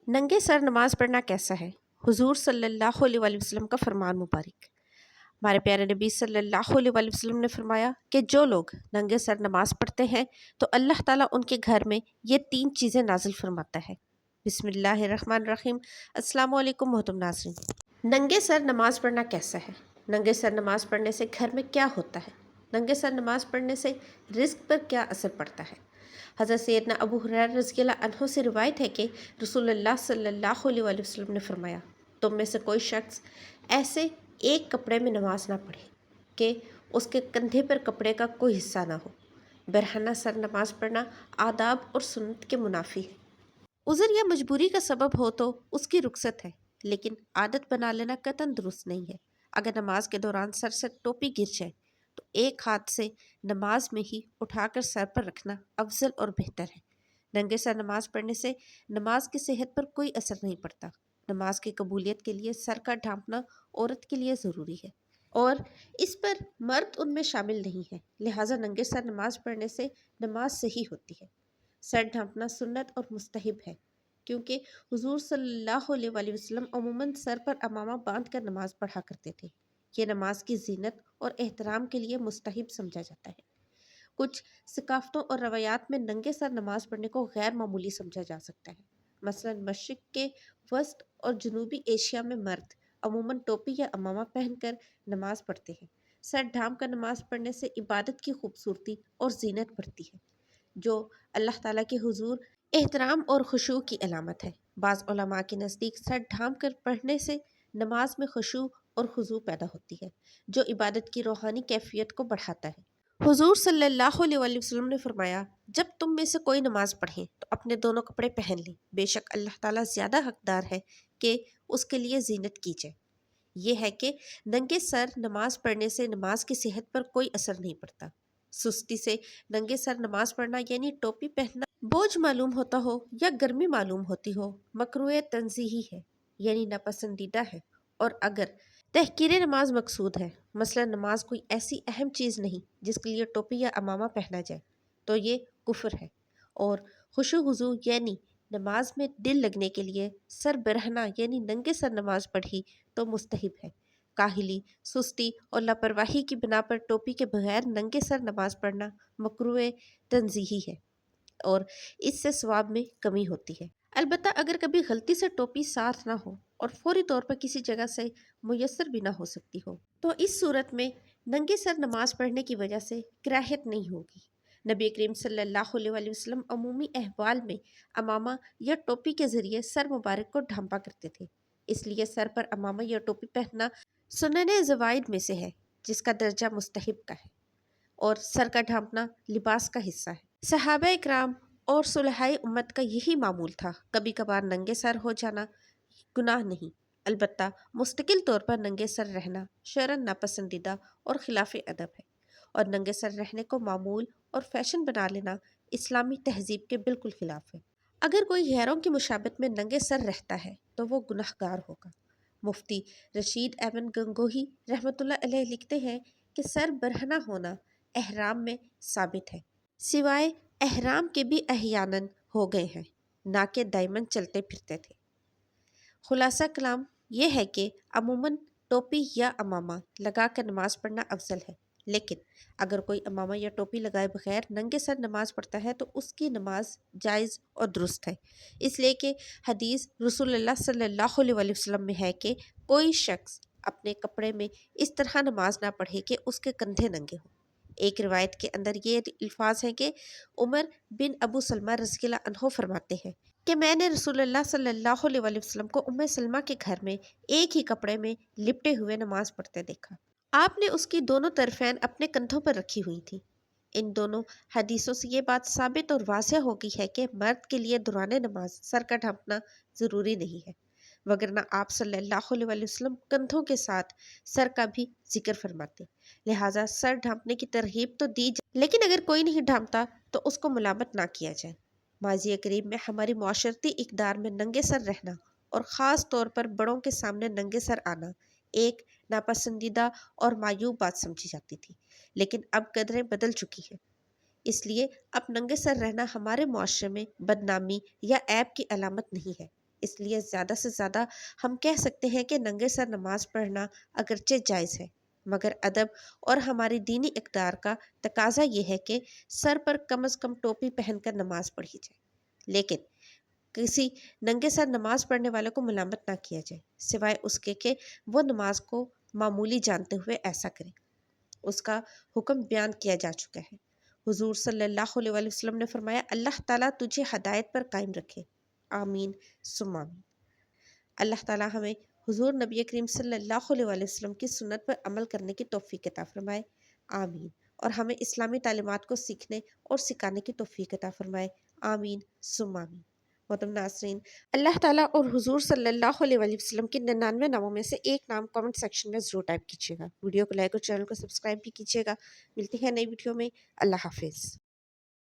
नंगे सर नमाज पढ़ना कैसा है? हुजूर सल्लल्लाहु अलैहि वसल्लम का फरमान मुबारक। हमारे प्यारे नबी सल्लल्लाहु अलैहि वसल्लम ने फरमाया कि जो लोग नंगे सर नमाज पढ़ते हैं तो अल्लाह ताला उनके घर में ये 3 चीज़ें नाजिल फरमाता है। बिस्मिल्लाहिर्रहमानिर्रहीम। अस्सलामु अलैकुम मोहतरम नाज़रीन। नंगे सर नमाज पढ़ना कैसा है? नंगे सर नमाज पढ़ने से घर में क्या होता है? नंगे सर नमाज पढ़ने से रिज़्क पर क्या असर पड़ता है? हज़रत सैयदना अबू हुरैरा रज़ियल्लाहु अन्हु से रिवायत है कि रसूलुल्लाह सल्लल्लाहु अलैहि वसल्लम ने फरमाया, तुम में से कोई शख्स ऐसे एक कपड़े में नमाज ना पढ़े कि उसके कंधे पर कपड़े का कोई हिस्सा ना हो। बरहना सर नमाज पढ़ना आदाब और सुन्नत के मुनाफी है। उज़र या मजबूरी का सबब हो तो उसकी रुखसत है, लेकिन आदत बना लेना कतई दुरुस्त नहीं है। अगर नमाज के दौरान सर से टोपी गिर जाए तो एक हाथ से नमाज में ही उठाकर सर पर रखना अफजल और बेहतर है। नंगे सर नमाज पढ़ने से नमाज की सेहत पर कोई असर नहीं पड़ता। नमाज की कबूलियत के लिए सर का ढांपना औरत के लिए ज़रूरी है और इस पर मर्द उनमें शामिल नहीं है, लिहाजा नंगे सर नमाज पढ़ने से नमाज सही होती है। सर ढांपना सुन्नत और मुस्तहिब है, क्योंकि हुजूर सल्लल्लाहु अलैहि वसल्लम अमूमन सर पर अमामा बांध कर नमाज पढ़ा करते थे। ये नमाज की जीनत और एहतराम के लिए मुस्तहिब समझा जाता है। कुछ सकाफ़तों और रवायात में नंगे सर नमाज पढ़ने को गैर मामूली समझा जा सकता है। मसलन मशरिक़ के वस्त और जनूबी एशिया में मर्द अमूमन टोपी या अमामा पहनकर नमाज पढ़ते हैं। सर ढांप कर नमाज पढ़ने से इबादत की खूबसूरती और जीनत बढ़ती है, जो अल्लाह ताला के हुजूर एहतराम और खुशू की अलामत है। बाज़ उलमा के नज़दीक सर ढांप कर पढ़ने से नमाज में खुशू और खुजू पैदा होती है, जो इबादत की रूहानी कैफियत को बढ़ाता है। हुजूर सल्लल्लाहु अलैहि वसल्लम ने फरमाया, जब तुम में से कोई नमाज पढ़े तो अपने दोनों कपड़े पहन लें। बेशक अल्लाह ताला ज़्यादा हकदार है कि उसके लिए जीनत की जाए। ये है कि नंगे सर नमाज पढ़ने से नमाज की सेहत पर कोई असर नहीं पड़ता। सुस्ती से नंगे सर नमाज पढ़ना यानी टोपी पहनना बोझ मालूम होता हो या गर्मी मालूम होती हो, मकरूह तंज़ीही है, यानी नापसंदीदा है। और अगर तहकीर नमाज मकसूद है, मसलन नमाज कोई ऐसी अहम चीज़ नहीं जिसके लिए टोपी या अमामा पहना जाए, तो ये कुफ्र है। और खुशू हुजू यानी नमाज में दिल लगने के लिए सर बरहना यानी नंगे सर नमाज पढ़ी तो मुस्तहिब है। काहिली, सुस्ती और लापरवाही की बिना पर टोपी के बगैर नंगे सर नमाज पढ़ना मकरूह तंज़ीही है और इससे सवाब में कमी होती है। अलबत्ता अगर कभी गलती से टोपी साथ ना हो और फौरी तौर पर किसी जगह से मुयस्सर भी ना हो सकती हो, तो इस सूरत में नंगे सर नमाज पढ़ने की वजह से कराहत नहीं होगी। नबी करीम सल्लल्लाहु अलैहि वसल्लम अमूमी अहवाल में अमामा या टोपी के ज़रिए सर मुबारक को ढांपा करते थे। इसलिए सर पर अमामा या टोपी पहनना सुन्नत ज़वाइद में से है, जिसका दर्जा मुस्तहिब का है और सर का ढांपना लिबास का हिस्सा है। सहाबा इकराम और सुलहाए उम्मत का यही मामूल था। कभी कभार नंगे सर हो जाना गुनाह नहीं, अलबत्ता मुस्तकिल तौर पर नंगे सर रहना शरअन नापसंदीदा और खिलाफ अदब है। और नंगे सर रहने को मामूल और फैशन बना लेना इस्लामी तहजीब के बिल्कुल खिलाफ है। अगर कोई गैरों की मुशाबत में नंगे सर रहता है तो वो गुनहगार होगा। मुफ्ती रशीद अहमद गंगोही रहमतुल्लाह अलैह लिखते हैं कि सर बरहना होना एहराम में साबित है, सिवाय एहराम के भी अहयानन हो गए हैं, ना कि दायमन चलते फिरते थे। खुलासा कलाम यह है कि अमूमन टोपी या अमामा लगा कर नमाज पढ़ना अफजल है, लेकिन अगर कोई अमामा या टोपी लगाए बगैर नंगे सर नमाज पढ़ता है तो उसकी नमाज जायज़ और दुरुस्त है, इसलिए कि हदीस रसूलुल्लाह सल्लल्लाहु अलैहि वसल्लम में है कि कोई शख्स अपने कपड़े में इस तरह नमाज ना पढ़े कि उसके कंधे नंगे हों। एक रिवायत के अंदर ये अल्फाज हैं कि उमर बिन अबू सलमा रज़ियल्लाहु अन्हु फरमाते हैं कि मैंने रसूलुल्लाह सल्लल्लाहु अलैहि वसल्लम को उम्मे सलमा के घर में एक ही कपड़े में लिपटे हुए नमाज पढ़ते देखा। आपने उसकी दोनों तरफ़ैन अपने कंधों पर रखी हुई थी। इन दोनों हदीसों से ये बात साबित और वाज़ेह हो गई है कि मर्द के लिए दौरान नमाज सर का ढांपना ज़रूरी नहीं है, वगरना आप सल्लल्लाहु अलैहि वसल्लम कंधों के साथ सर का भी जिक्र फरमाते। लिहाजा सर ढांपने की तरगीब तो दी जाए, लेकिन अगर कोई नहीं ढांपता तो उसको मुलामत ना किया जाए। माज़ी करीब में हमारी माशरती इक़दार में नंगे सर रहना और ख़ास तौर पर बड़ों के सामने नंगे सर आना एक नापसंदीदा और मायूब बात समझी जाती थी, लेकिन अब कदरें बदल चुकी हैं। इसलिए अब नंगे सर रहना हमारे मुआशरे में बदनामी या ऐब की अलामत नहीं है, اس لیے زیادہ سے زیادہ ہم کہہ سکتے ہیں کہ ننگے سر نماز پڑھنا اگرچہ جائز ہے، مگر ادب اور ہماری دینی اقدار کا تقاضا یہ ہے کہ سر پر کم از کم ٹوپی پہن کر نماز پڑھی جائے، لیکن کسی ننگے سر نماز پڑھنے والے کو ملامت نہ کیا جائے، سوائے اس کے کہ وہ نماز کو معمولی جانتے ہوئے ایسا کرے۔ اس کا حکم بیان کیا جا چکا ہے۔ حضور صلی اللہ علیہ وآلہ وسلم نے فرمایا، اللہ تعالیٰ تجھے ہدایت پر قائم رکھے، آمین ثم آمین۔ اللہ تعالیٰ ہمیں حضور نبی کریم صلی اللہ علیہ وآلہ وسلم کی سنت پر عمل کرنے کی توفیق عطا فرمائے، آمین، اور ہمیں اسلامی تعلیمات کو سیکھنے اور سکھانے کی توفیق عطا فرمائے، آمین ثم آمین۔ محترم ناظرین، اللہ تعالیٰ اور حضور صلی اللہ علیہ وآلہ وسلم کے 99 ناموں میں سے ایک نام کامنٹ سیکشن میں ضرور ٹائپ کیجیے گا۔ ویڈیو کو لائک اور چینل کو سبسکرائب بھی کیجیے گا۔ ملتے ہیں نئی ویڈیو میں۔ اللہ حافظ۔